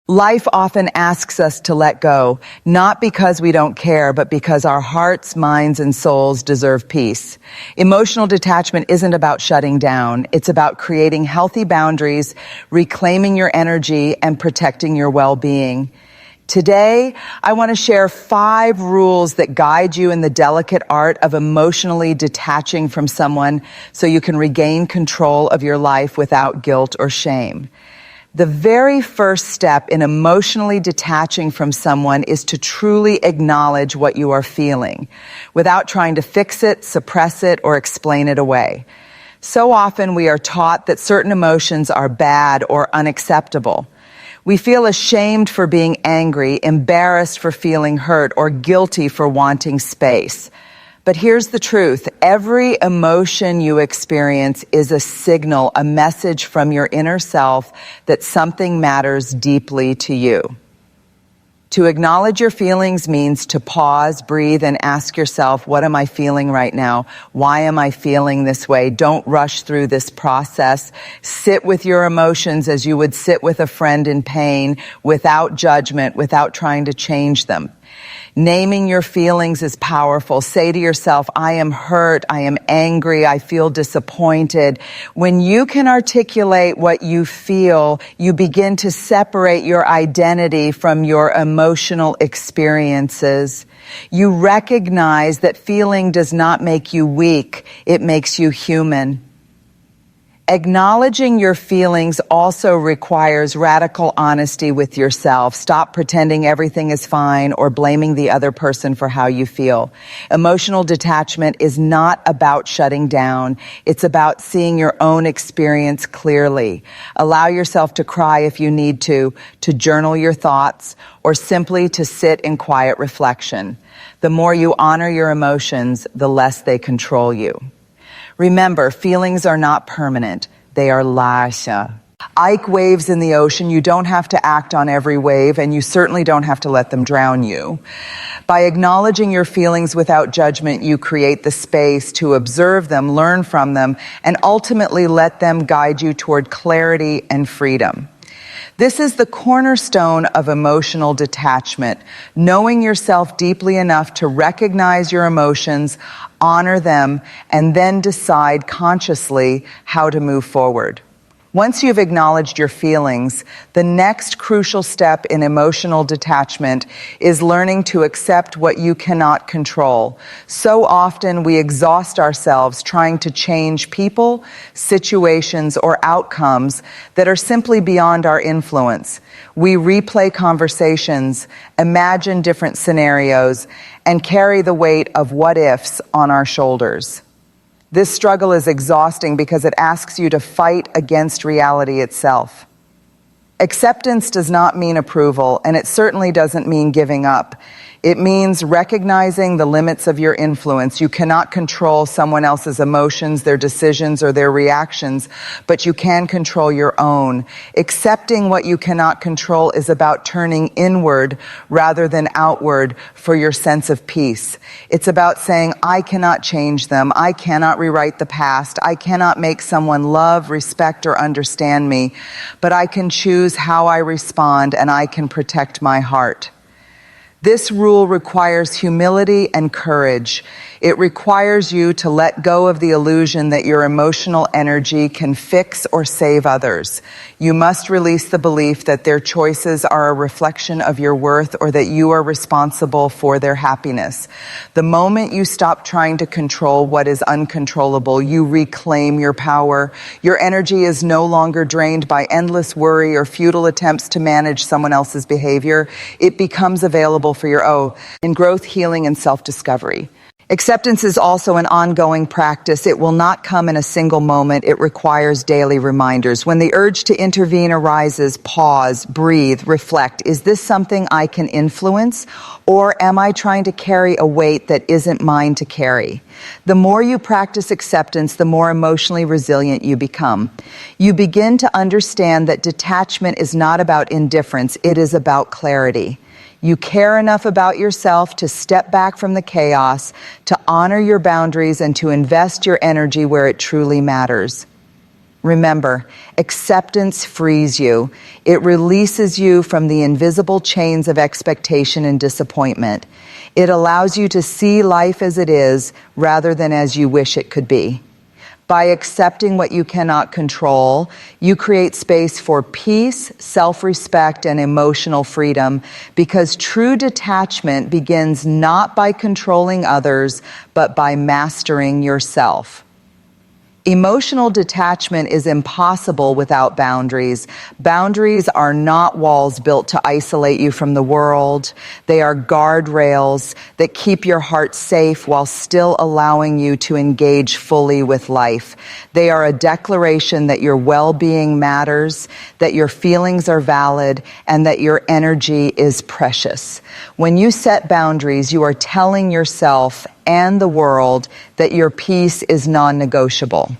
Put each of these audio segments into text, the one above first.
Life often asks us to let go, not because we don't care, but because our hearts, minds, and souls deserve peace. Emotional detachment isn't about shutting down. It's about creating healthy boundaries, reclaiming your energy, and protecting your well-being. Today, I want to share 5 rules that guide you in the delicate art of emotionally detaching from someone so you can regain control of your life without guilt or shame. The very first step in emotionally detaching from someone is to truly acknowledge what you are feeling, without trying to fix it, suppress it, or explain it away. So often we are taught that certain emotions are bad or unacceptable. We feel ashamed for being angry, embarrassed for feeling hurt, or guilty for wanting space. But here's the truth. Every emotion you experience is a signal, a message from your inner self that something matters deeply to you. To acknowledge your feelings means to pause, breathe, and ask yourself, what am I feeling right now? Why am I feeling this way? Don't rush through this process. Sit with your emotions as you would sit with a friend in pain, without judgment, without trying to change them. Naming your feelings is powerful. Say to yourself, I am hurt, I am angry, I feel disappointed. When you can articulate what you feel, you begin to separate your identity from your emotional experiences. You recognize that feeling does not make you weak, it makes you human. Acknowledging your feelings also requires radical honesty with yourself. Stop pretending everything is fine or blaming the other person for how you feel. Emotional detachment is not about shutting down. It's about seeing your own experience clearly. Allow yourself to cry if you need to journal your thoughts, or simply to sit in quiet reflection. The more you honor your emotions, the less they control you. Remember, feelings are not permanent. They are lasha. Like waves in the ocean, you don't have to act on every wave, and you certainly don't have to let them drown you. By acknowledging your feelings without judgment, you create the space to observe them, learn from them, and ultimately let them guide you toward clarity and freedom. This is the cornerstone of emotional detachment, knowing yourself deeply enough to recognize your emotions, honor them, and then decide consciously how to move forward. Once you've acknowledged your feelings, the next crucial step in emotional detachment is learning to accept what you cannot control. So often we exhaust ourselves trying to change people, situations, or outcomes that are simply beyond our influence. We replay conversations, imagine different scenarios, and carry the weight of what-ifs on our shoulders. This struggle is exhausting because it asks you to fight against reality itself. Acceptance does not mean approval, and it certainly doesn't mean giving up. It means recognizing the limits of your influence. You cannot control someone else's emotions, their decisions, or their reactions, but you can control your own. Accepting what you cannot control is about turning inward rather than outward for your sense of peace. It's about saying, I cannot change them. I cannot rewrite the past. I cannot make someone love, respect, or understand me, but I can choose how I respond, and I can protect my heart. This rule requires humility and courage. It requires you to let go of the illusion that your emotional energy can fix or save others. You must release the belief that their choices are a reflection of your worth or that you are responsible for their happiness. The moment you stop trying to control what is uncontrollable, you reclaim your power. Your energy is no longer drained by endless worry or futile attempts to manage someone else's behavior. It becomes available for your own in growth, healing, and self-discovery. Acceptance is also an ongoing practice. It will not come in a single moment. It requires daily reminders. When the urge to intervene arises, pause, breathe, reflect. Is this something I can influence, or am I trying to carry a weight that isn't mine to carry? The more you practice acceptance, the more emotionally resilient you become. You begin to understand that detachment is not about indifference. It is about clarity. You care enough about yourself to step back from the chaos, to honor your boundaries, and to invest your energy where it truly matters. Remember, acceptance frees you. It releases you from the invisible chains of expectation and disappointment. It allows you to see life as it is rather than as you wish it could be. By accepting what you cannot control, you create space for peace, self-respect, and emotional freedom, because true detachment begins not by controlling others, but by mastering yourself. Emotional detachment is impossible without boundaries. Boundaries are not walls built to isolate you from the world. They are guardrails that keep your heart safe while still allowing you to engage fully with life. They are a declaration that your well-being matters, that your feelings are valid, and that your energy is precious. When you set boundaries, you are telling yourself and the world that your peace is non-negotiable.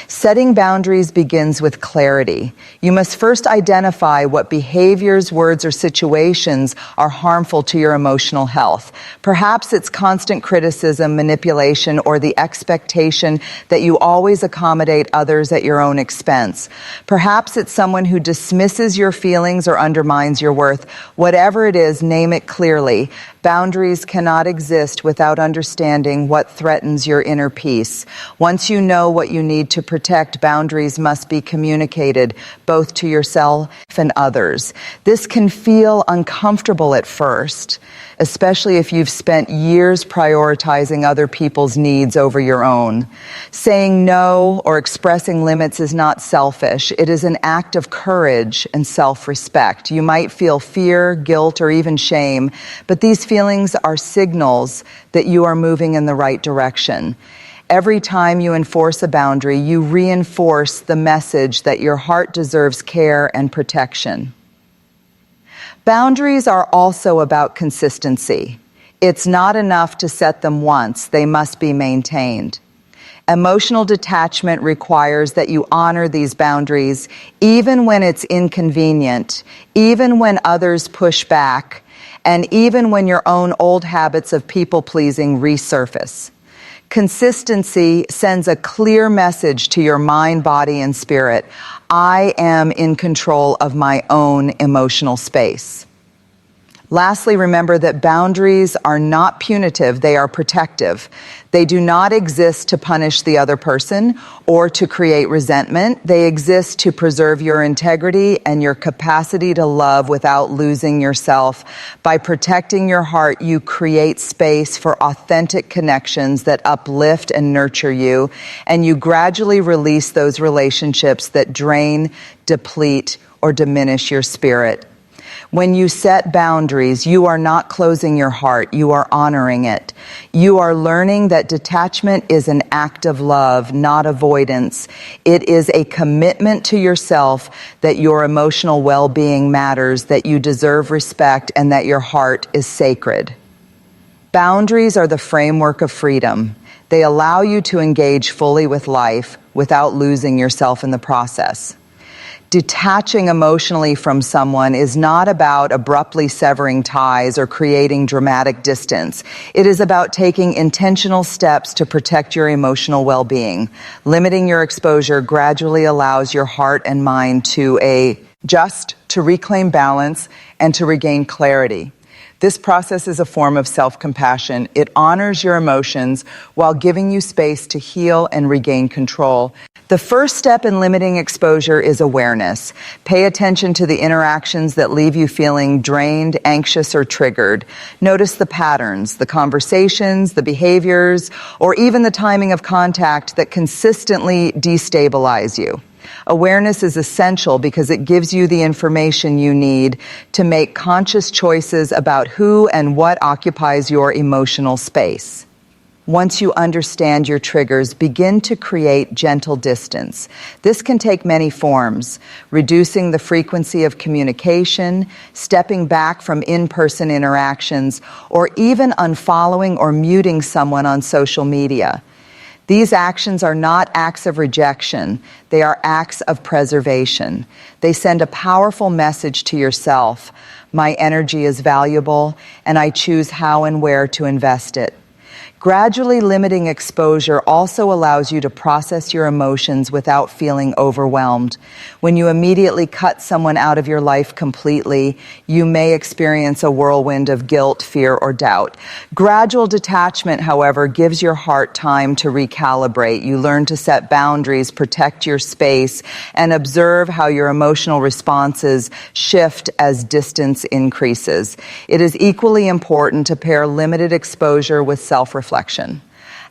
Setting boundaries begins with clarity. You must first identify what behaviors, words, or situations are harmful to your emotional health. Perhaps it's constant criticism, manipulation, or the expectation that you always accommodate others at your own expense. Perhaps it's someone who dismisses your feelings or undermines your worth. Whatever it is, name it clearly. Boundaries cannot exist without understanding what threatens your inner peace. Once you know what you need to protect, boundaries must be communicated both to yourself and others. This can feel uncomfortable at first, especially if you've spent years prioritizing other people's needs over your own. Saying no or expressing limits is not selfish. It is an act of courage and self-respect. You might feel fear, guilt, or even shame, but these feelings are signals that you are moving in the right direction. Every time you enforce a boundary, you reinforce the message that your heart deserves care and protection. Boundaries are also about consistency. It's not enough to set them once, they must be maintained. Emotional detachment requires that you honor these boundaries even when it's inconvenient, even when others push back, and even when your own old habits of people-pleasing resurface. Consistency sends a clear message to your mind, body, and spirit. I am in control of my own emotional space. Lastly, remember that boundaries are not punitive, they are protective. They do not exist to punish the other person or to create resentment. They exist to preserve your integrity and your capacity to love without losing yourself. By protecting your heart, you create space for authentic connections that uplift and nurture you, and you gradually release those relationships that drain, deplete, or diminish your spirit. When you set boundaries, you are not closing your heart, you are honoring it. You are learning that detachment is an act of love, not avoidance. It is a commitment to yourself that your emotional well-being matters, that you deserve respect, and that your heart is sacred. Boundaries are the framework of freedom. They allow you to engage fully with life without losing yourself in the process. Detaching emotionally from someone is not about abruptly severing ties or creating dramatic distance. It is about taking intentional steps to protect your emotional well-being. Limiting your exposure gradually allows your heart and mind to adjust, to reclaim balance, and to regain clarity. This process is a form of self-compassion. It honors your emotions while giving you space to heal and regain control. The first step in limiting exposure is awareness. Pay attention to the interactions that leave you feeling drained, anxious, or triggered. Notice the patterns, the conversations, the behaviors, or even the timing of contact that consistently destabilize you. Awareness is essential because it gives you the information you need to make conscious choices about who and what occupies your emotional space. Once you understand your triggers, begin to create gentle distance. This can take many forms: reducing the frequency of communication, stepping back from in-person interactions, or even unfollowing or muting someone on social media. These actions are not acts of rejection, they are acts of preservation. They send a powerful message to yourself: my energy is valuable, and I choose how and where to invest it. Gradually limiting exposure also allows you to process your emotions without feeling overwhelmed. When you immediately cut someone out of your life completely, you may experience a whirlwind of guilt, fear, or doubt. Gradual detachment, however, gives your heart time to recalibrate. You learn to set boundaries, protect your space, and observe how your emotional responses shift as distance increases. It is equally important to pair limited exposure with self-reflection.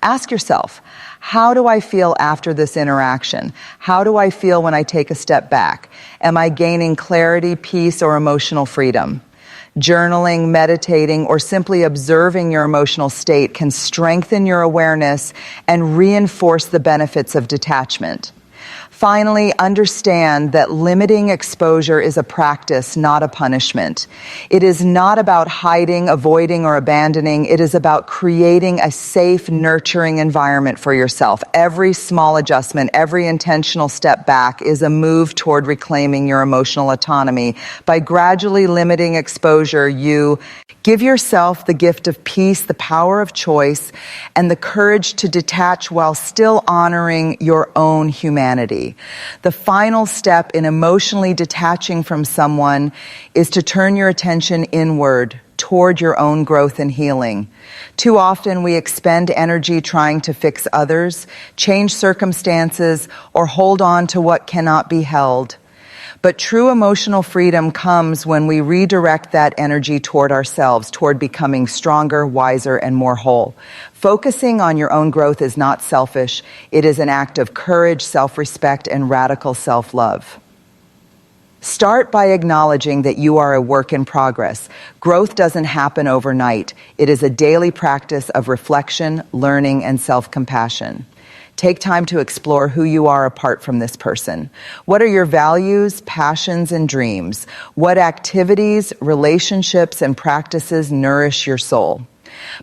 Ask yourself, how do I feel after this interaction? How do I feel when I take a step back? Am I gaining clarity, peace, or emotional freedom? Journaling, meditating, or simply observing your emotional state can strengthen your awareness and reinforce the benefits of detachment. Finally, understand that limiting exposure is a practice, not a punishment. It is not about hiding, avoiding, or abandoning. It is about creating a safe, nurturing environment for yourself. Every small adjustment, every intentional step back is a move toward reclaiming your emotional autonomy. By gradually limiting exposure, you give yourself the gift of peace, the power of choice, and the courage to detach while still honoring your own humanity. The final step in emotionally detaching from someone is to turn your attention inward toward your own growth and healing. Too often we expend energy trying to fix others, change circumstances, or hold on to what cannot be held. But true emotional freedom comes when we redirect that energy toward ourselves, toward becoming stronger, wiser, and more whole. Focusing on your own growth is not selfish. It is an act of courage, self-respect, and radical self-love. Start by acknowledging that you are a work in progress. Growth doesn't happen overnight. It is a daily practice of reflection, learning, and self-compassion. Take time to explore who you are apart from this person. What are your values, passions, and dreams? What activities, relationships, and practices nourish your soul?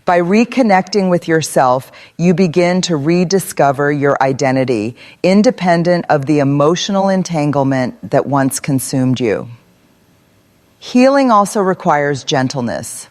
By reconnecting with yourself, you begin to rediscover your identity, independent of the emotional entanglement that once consumed you. Healing also requires gentleness.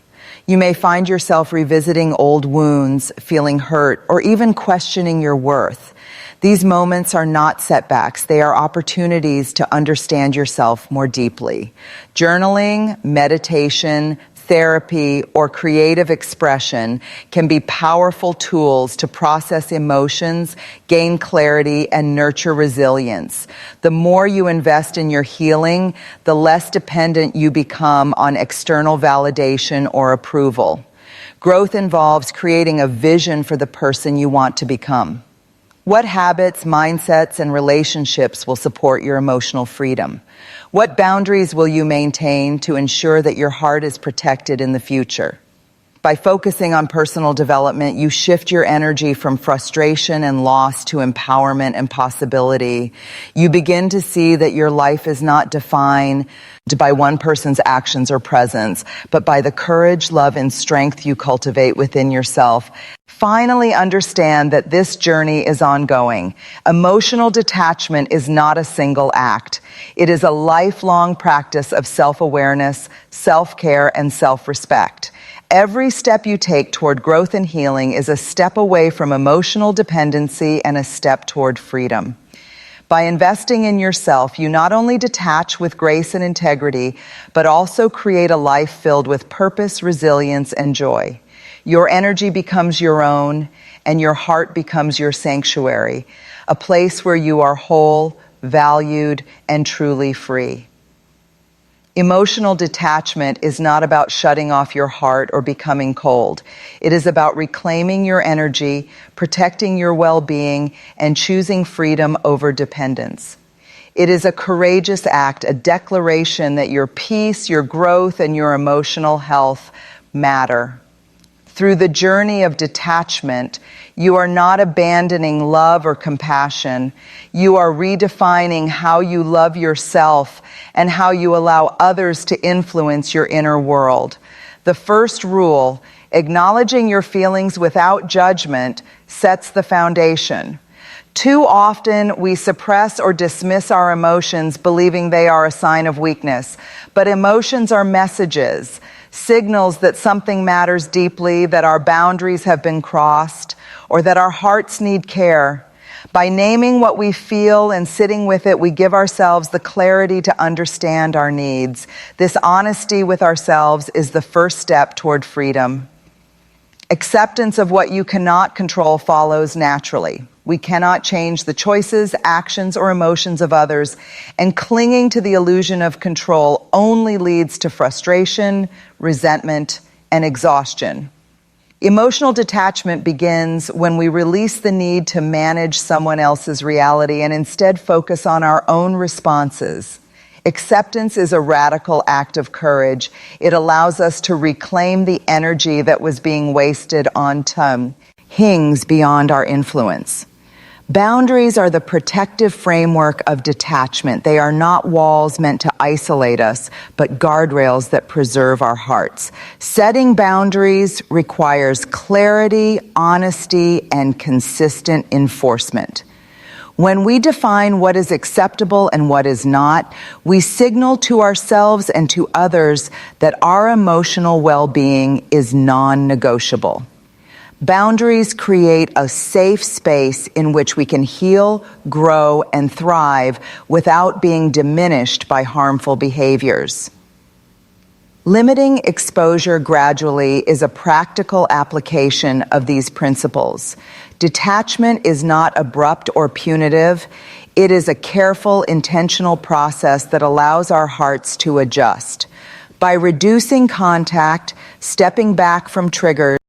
You may find yourself revisiting old wounds, feeling hurt, or even questioning your worth. These moments are not setbacks. They are opportunities to understand yourself more deeply. Journaling, meditation, therapy, or creative expression can be powerful tools to process emotions, gain clarity, and nurture resilience. The more you invest in your healing, the less dependent you become on external validation or approval. Growth involves creating a vision for the person you want to become. What habits, mindsets, and relationships will support your emotional freedom? What boundaries will you maintain to ensure that your heart is protected in the future? By focusing on personal development, you shift your energy from frustration and loss to empowerment and possibility. You begin to see that your life is not defined by one person's actions or presence, but by the courage, love, and strength you cultivate within yourself. Finally, understand that this journey is ongoing. Emotional detachment is not a single act. It is a lifelong practice of self-awareness, self-care, and self-respect. Every step you take toward growth and healing is a step away from emotional dependency and a step toward freedom. By investing in yourself, you not only detach with grace and integrity, but also create a life filled with purpose, resilience, and joy. Your energy becomes your own, and your heart becomes your sanctuary, a place where you are whole, valued, and truly free. Emotional detachment is not about shutting off your heart or becoming cold. It is about reclaiming your energy, protecting your well-being, and choosing freedom over dependence. It is a courageous act, a declaration that your peace, your growth, and your emotional health matter. Through the journey of detachment, you are not abandoning love or compassion. You are redefining how you love yourself and how you allow others to influence your inner world. The first rule, acknowledging your feelings without judgment, sets the foundation. Too often, we suppress or dismiss our emotions, believing they are a sign of weakness. But emotions are messages. signals that something matters deeply, that our boundaries have been crossed, or that our hearts need care. By naming what we feel and sitting with it, we give ourselves the clarity to understand our needs. This honesty with ourselves is the first step toward freedom. Acceptance of what you cannot control follows naturally. We cannot change the choices, actions, or emotions of others, and clinging to the illusion of control only leads to frustration, resentment, and exhaustion. Emotional detachment begins when we release the need to manage someone else's reality and instead focus on our own responses. Acceptance is a radical act of courage. It allows us to reclaim the energy that was being wasted on things beyond our influence. Boundaries are the protective framework of detachment. They are not walls meant to isolate us, but guardrails that preserve our hearts. Setting boundaries requires clarity, honesty, and consistent enforcement. When we define what is acceptable and what is not, we signal to ourselves and to others that our emotional well-being is non-negotiable. Boundaries create a safe space in which we can heal, grow, and thrive without being diminished by harmful behaviors. Limiting exposure gradually is a practical application of these principles. Detachment is not abrupt or punitive. It is a careful, intentional process that allows our hearts to adjust. By reducing contact, stepping back from triggers,